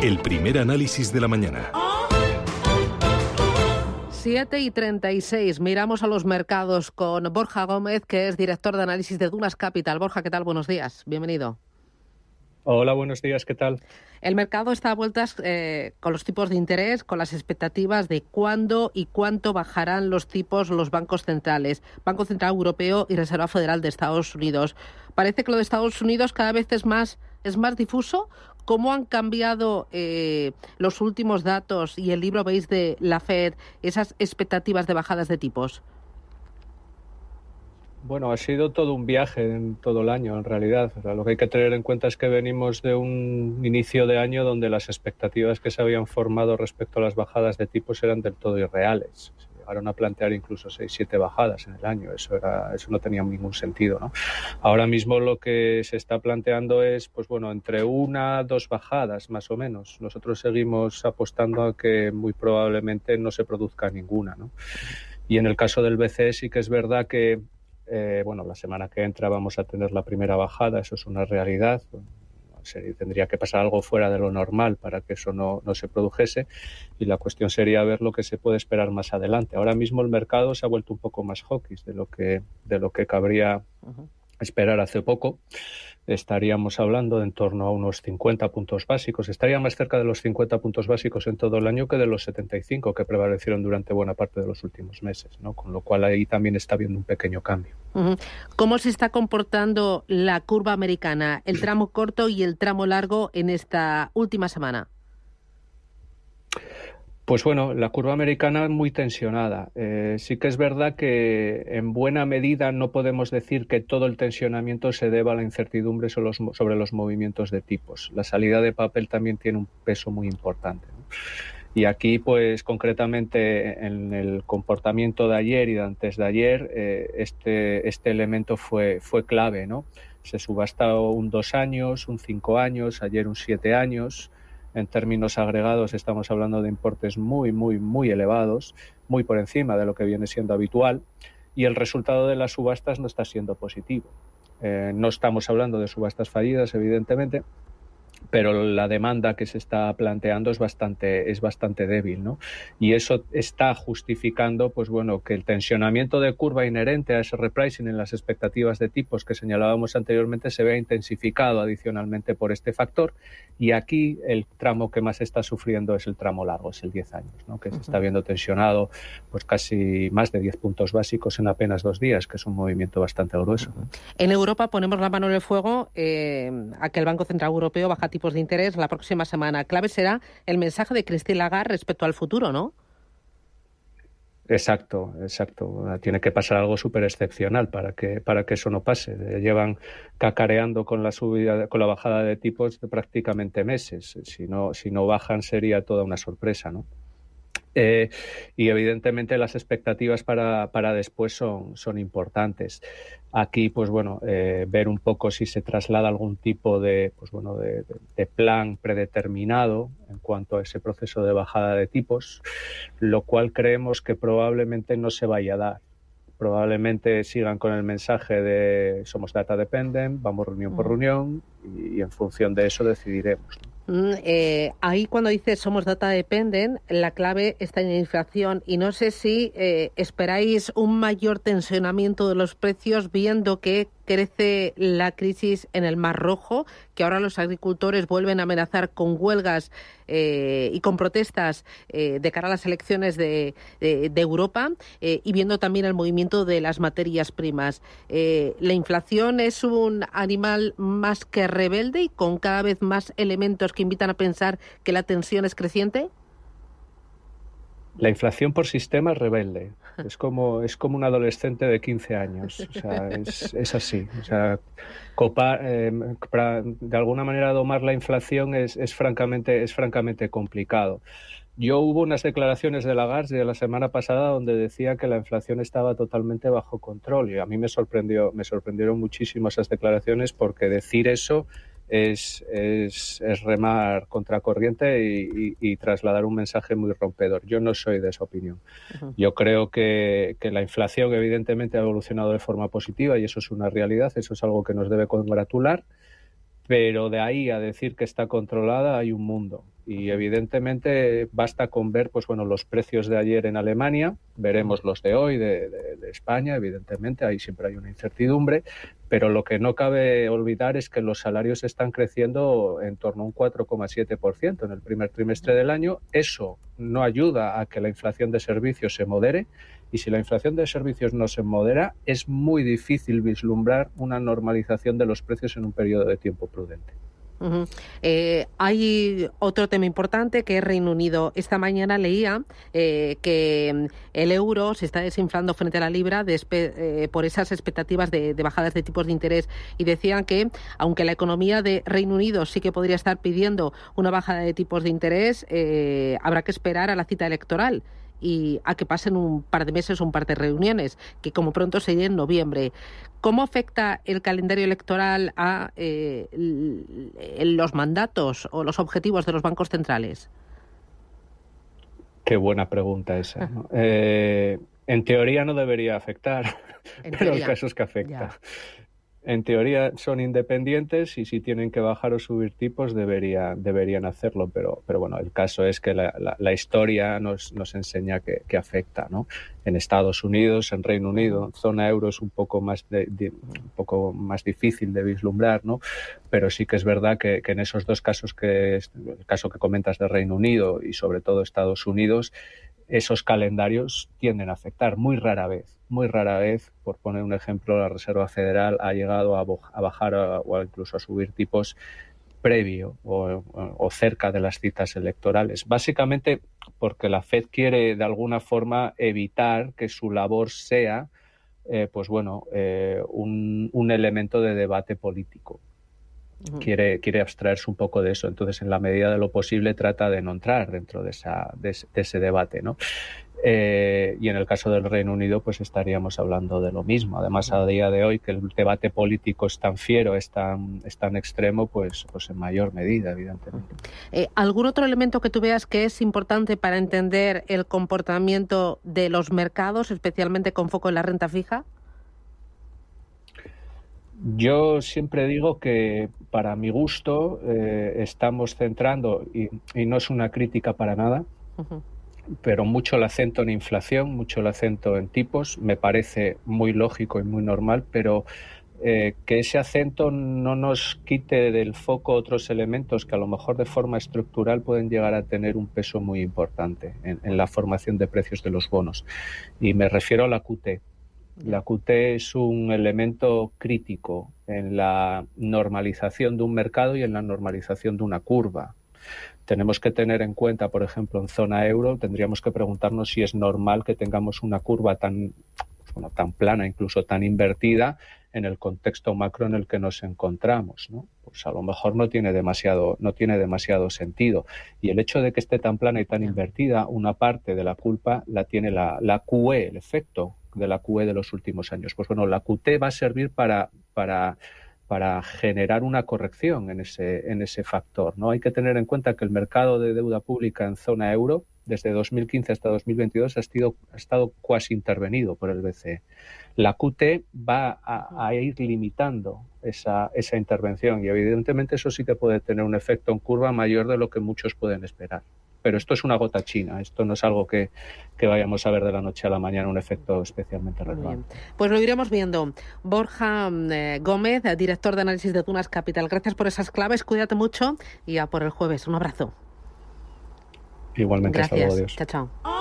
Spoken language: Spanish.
El primer análisis de la mañana. 7:36. Miramos a los mercados con Borja Gómez, que es director de análisis de Dunas Capital. Borja, ¿qué tal? Buenos días. Bienvenido. Hola, buenos días. ¿Qué tal? El mercado está a vueltas con los tipos de interés, con las expectativas de cuándo y cuánto bajarán los tipos los bancos centrales, Banco Central Europeo y Reserva Federal de Estados Unidos. Parece que lo de Estados Unidos cada vez es más difuso. ¿Cómo han cambiado los últimos datos y el libro veis de la Fed, esas expectativas de bajadas de tipos? Bueno, ha sido todo un viaje en todo el año, en realidad. O sea, lo que hay que tener en cuenta es que venimos de un inicio de año donde las expectativas que se habían formado respecto a las bajadas de tipos eran del todo irreales. Se llegaron a plantear incluso 6-7 bajadas en el año. Eso no tenía ningún sentido, ¿no? Ahora mismo lo que se está planteando es, pues bueno, entre 1-2 bajadas, más o menos. Nosotros seguimos apostando a que muy probablemente no se produzca ninguna, ¿no? Y en el caso del BCE sí que es verdad que la semana que entra vamos a tener la primera bajada, eso es una realidad. Tendría que pasar algo fuera de lo normal para que eso no se produjese, y la cuestión sería ver lo que se puede esperar más adelante. Ahora mismo el mercado se ha vuelto un poco más hawkish de lo que cabría esperar hace poco. Estaríamos hablando de en torno a unos 50 puntos básicos. Estaría más cerca de los 50 puntos básicos en todo el año que de los 75 que prevalecieron durante buena parte de los últimos meses, ¿no? Con lo cual ahí también está habiendo un pequeño cambio. ¿Cómo se está comportando la curva americana, el tramo corto y el tramo largo en esta última semana? Pues bueno, la curva americana muy tensionada. Sí que es verdad que en buena medida no podemos decir que todo el tensionamiento se deba a la incertidumbre sobre los movimientos de tipos. La salida de papel también tiene un peso muy importante, ¿no? Y aquí, pues concretamente en el comportamiento de ayer y de antes de ayer, este elemento fue clave, ¿no? Se subastó un 2 años, un 5 años, ayer un 7 años. En términos agregados estamos hablando de importes muy, muy, muy elevados, muy por encima de lo que viene siendo habitual, y el resultado de las subastas no está siendo positivo. No estamos hablando de subastas fallidas, evidentemente, pero la demanda que se está planteando es bastante débil, ¿no? Y eso está justificando, pues bueno, que el tensionamiento de curva inherente a ese repricing en las expectativas de tipos que señalábamos anteriormente se vea intensificado adicionalmente por este factor. Y aquí el tramo que más está sufriendo es el tramo largo, es el 10 años, ¿no? Que se está viendo tensionado pues casi más de 10 puntos básicos en apenas 2 días, que es un movimiento bastante grueso. En Europa ponemos la mano en el fuego a que el Banco Central Europeo baja tipos de interés la próxima semana. Clave será el mensaje de Christine Lagarde respecto al futuro, ¿no? Exacto. Tiene que pasar algo súper excepcional para que eso no pase. Llevan cacareando con la bajada de tipos de prácticamente meses. Si no bajan sería toda una sorpresa, ¿no? Y evidentemente las expectativas para después son importantes. Aquí, pues bueno, ver un poco si se traslada algún tipo de plan predeterminado en cuanto a ese proceso de bajada de tipos, lo cual creemos que probablemente no se vaya a dar. Probablemente sigan con el mensaje de somos data dependent, vamos reunión por reunión y en función de eso decidiremos, ¿no? Ahí cuando dices somos data dependent, la clave está en la inflación, y no sé si esperáis un mayor tensionamiento de los precios viendo que crece la crisis en el Mar Rojo, que ahora los agricultores vuelven a amenazar con huelgas y con protestas de cara a las elecciones de Europa, y viendo también el movimiento de las materias primas. La inflación es un animal más que rebelde y con cada vez más elementos que invitan a pensar que la tensión es creciente. La inflación por sistema es rebelde. Es como un adolescente de 15 años. O sea, es así. O sea, de alguna manera domar la inflación es francamente complicado. Hubo unas declaraciones de Lagarde de la semana pasada donde decía que la inflación estaba totalmente bajo control, y a mí me sorprendieron muchísimo esas declaraciones, porque decir eso es remar contracorriente y trasladar un mensaje muy rompedor. Yo no soy de esa opinión. Yo creo que la inflación evidentemente ha evolucionado de forma positiva y eso es una realidad, eso es algo que nos debe congratular, pero de ahí a decir que está controlada hay un mundo. Y evidentemente basta con ver los precios de ayer en Alemania, veremos los de hoy de España, evidentemente, ahí siempre hay una incertidumbre, pero lo que no cabe olvidar es que los salarios están creciendo en torno a un 4,7% en el primer trimestre del año. Eso no ayuda a que la inflación de servicios se modere, y si la inflación de servicios no se modera, es muy difícil vislumbrar una normalización de los precios en un periodo de tiempo prudente. Hay otro tema importante que es Reino Unido. Esta mañana leía que el euro se está desinflando frente a la libra por esas expectativas de bajadas de tipos de interés, y decían que aunque la economía de Reino Unido sí que podría estar pidiendo una bajada de tipos de interés, habrá que esperar a la cita electoral y a que pasen un par de meses o un par de reuniones, que como pronto sería en noviembre. ¿Cómo afecta el calendario electoral a los mandatos o los objetivos de los bancos centrales? Qué buena pregunta esa, ¿no? En teoría no debería afectar, pero el caso es que afecta. Ya. En teoría son independientes y si tienen que bajar o subir tipos deberían hacerlo, pero bueno, el caso es que la historia nos enseña que afecta, ¿no? En Estados Unidos, en Reino Unido, zona euro es un poco más difícil de vislumbrar, ¿no? Pero sí que es verdad que en esos dos casos, el caso que comentas de Reino Unido y sobre todo Estados Unidos, esos calendarios tienden a afectar muy rara vez, por poner un ejemplo, la Reserva Federal ha llegado a bajar o incluso a subir tipos previo o cerca de las citas electorales. Básicamente porque la FED quiere de alguna forma evitar que su labor sea un elemento de debate político. Quiere abstraerse un poco de eso. Entonces, en la medida de lo posible, trata de no entrar dentro de ese debate, ¿no? Y en el caso del Reino Unido, pues estaríamos hablando de lo mismo. Además, a día de hoy, que el debate político es tan fiero, es tan extremo, pues en mayor medida, evidentemente. ¿Algún otro elemento que tú veas que es importante para entender el comportamiento de los mercados, especialmente con foco en la renta fija? Yo siempre digo que, para mi gusto, estamos centrando, y no es una crítica para nada, pero mucho el acento en inflación, mucho el acento en tipos, me parece muy lógico y muy normal, pero que ese acento no nos quite del foco otros elementos que a lo mejor de forma estructural pueden llegar a tener un peso muy importante en la formación de precios de los bonos. Y me refiero a la QT. La QT es un elemento crítico en la normalización de un mercado y en la normalización de una curva. Tenemos que tener en cuenta, por ejemplo, en zona euro, tendríamos que preguntarnos si es normal que tengamos una curva tan plana, incluso tan invertida, en el contexto macro en el que nos encontramos, ¿no? Pues a lo mejor no tiene demasiado sentido. Y el hecho de que esté tan plana y tan invertida, una parte de la culpa la tiene la QE, el efecto de la QE de los últimos años. Pues bueno, la QT va a servir para generar una corrección en ese factor, ¿no? Hay que tener en cuenta que el mercado de deuda pública en zona euro, desde 2015 hasta 2022, ha estado cuasi intervenido por el BCE. La QT va a ir limitando esa intervención y evidentemente eso sí que puede tener un efecto en curva mayor de lo que muchos pueden esperar. Pero esto es una gota china, esto no es algo que vayamos a ver de la noche a la mañana, un efecto especialmente relevante. Pues lo iremos viendo. Borja Gómez, director de análisis de Dunas Capital, gracias por esas claves, cuídate mucho y a por el jueves. Un abrazo. Igualmente, gracias. Hasta luego, adiós. Chao, chao.